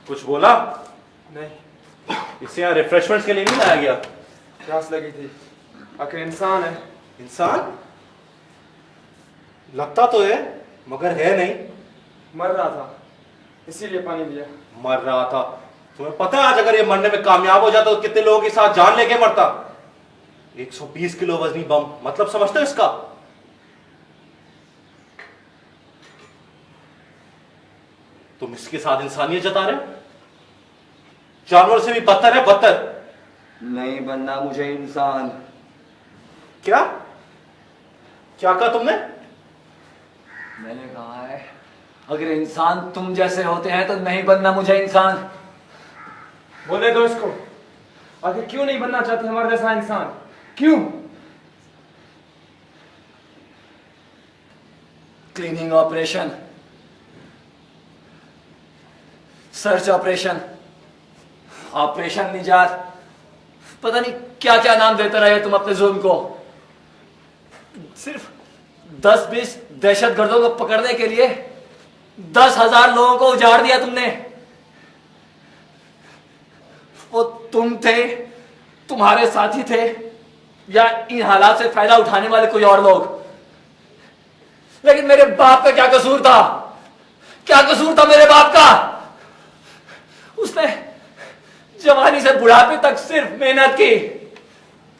कुछ बोला? नहीं। इसे यहाँ रिफ्रेशमेंट्स के लिए नहीं लाया गया? प्यास लगी थी। आखिर इंसान है। इंसान लगता तो है मगर है नहीं। मर रहा था इसीलिए पानी दिया। मर रहा था? तुम्हें पता है आज अगर ये मरने में कामयाब हो जाता तो कितने लोगों के साथ जान लेके मरता? 120 किलो वजनी बम, मतलब समझते हो इसका? तुम इसके साथ इंसानियत जता रहे हो? जानवर से भी बदतर है, बदतर। नहीं बनना मुझे इंसान। क्या क्या कहा तुमने? मैंने कहा है अगर इंसान तुम जैसे होते हैं तो नहीं बनना मुझे इंसान। बोले दो इसको। आखिर क्यों नहीं बनना चाहते हमारे जैसा इंसान? क्यों? Cleaning operation, search operation, operation निजात, पता नहीं क्या क्या नाम देते रहे तुम अपने जुल्म को। सिर्फ 10-20 दहशतगर्दों को पकड़ने के लिए 10,000 लोगों को उजाड़ दिया तुमने। वो तुम थे, तुम्हारे साथी थे, या इन हालात से फायदा उठाने वाले कोई और लोग? लेकिन मेरे बाप का क्या कसूर था? क्या कसूर था मेरे बाप का? उसने जवानी से बुढ़ापे तक सिर्फ मेहनत की।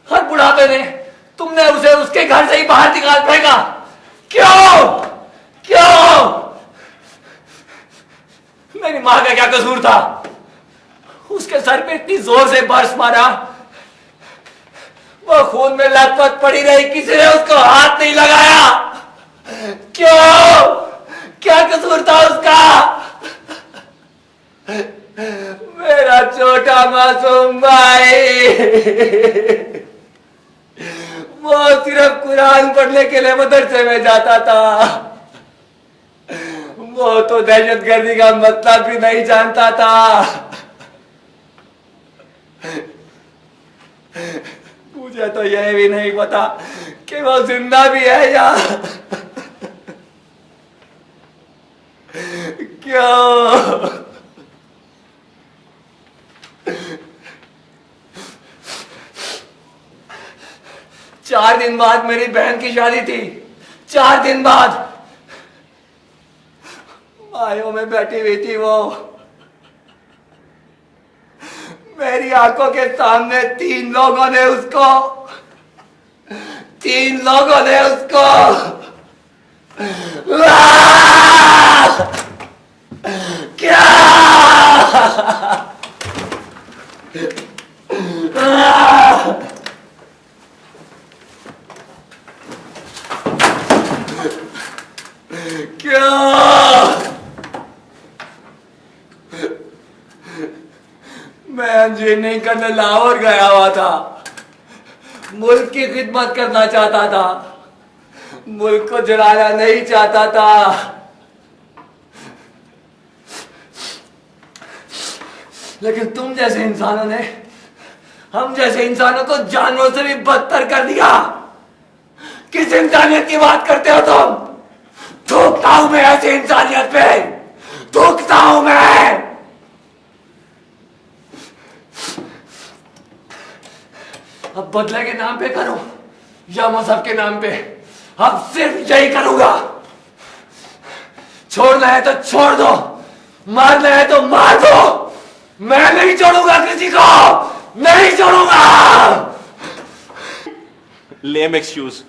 हर बुढ़ापे में तुमने उसे उसके घर से ही बाहर निकाल फेंका। क्यों? क्यों? मेरी मां का क्या कसूर था? उसके सर पे इतनी जोर से बर्स मारा, वो खून में लथपथ पड़ी रही, किसी ने उसको हाथ नहीं लगाया। क्यों? क्या कसूर था उसका? मेरा छोटा मासूम भाई, वो सिर्फ कुरान पढ़ने के लिए मदरसे में जाता था। वो तो दहशतगर्दी का मतलब भी नहीं जानता था। मुझे तो यह भी नहीं पता कि वो जिंदा भी है या क्यों? 4 दिन बाद मेरी बहन की शादी थी। 4 दिन बाद मायों में बैठी हुई थी वो। मेरी आंखों के सामने 3 लोगों ने उसको क्या? क्या? मैं इंजीनियरिंग करने लाहौर गया हुआ था। मुल्क की खिदमत करना चाहता था, मुल्क को जलाना नहीं चाहता था। लेकिन तुम जैसे इंसानों ने हम जैसे इंसानों को जानवरों से भी बदतर कर दिया। किस इंसानियत की बात करते हो तुम? थूकता हूं मैं ऐसी इंसानियत पे, थूकता हूं मैं। अब बदले के नाम पे करो या मजहब के नाम पे, अब सिर्फ यही करूंगा। छोड़ना है तो छोड़ दो, मारना है तो मार दो। मैं नहीं छोड़ूंगा किसी को, नहीं छोड़ूंगा। Lame excuse.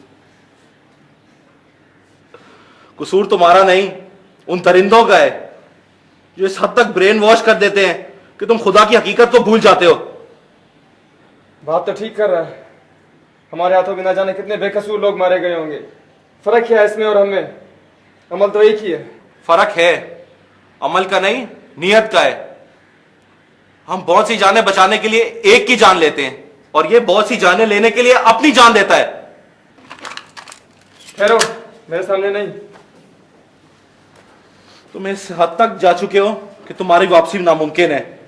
कसूर तुम्हारा नहीं, उन दरिंदों का है जो इस हद तक ब्रेन वॉश कर देते हैं कि तुम खुदा की हकीकत को भूल जाते हो। बात तो ठीक कर रहा है। हमारे हाथों बिना जाने कितने बेकसूर लोग मारे गए होंगे। फर्क क्या है इसमें और हमें? अमल तो एक ही है। फर्क है अमल का नहीं, नियत का है। हम बहुत सी जानें बचाने के लिए एक की जान लेते हैं और ये बहुत सी जानें लेने के लिए अपनी जान देता है। ठहरो, मेरे सामने नहीं। तुम इस हद तक जा चुके हो कि तुम्हारी वापसी नामुमकिन है।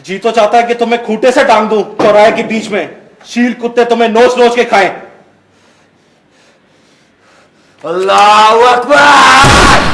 जी तो चाहता है कि तुम्हें खूंटे से टांग दूं चौराहे के बीच में, शील कुत्ते तुम्हें नोच नोच के खाएं। अल्लाहू अकबर।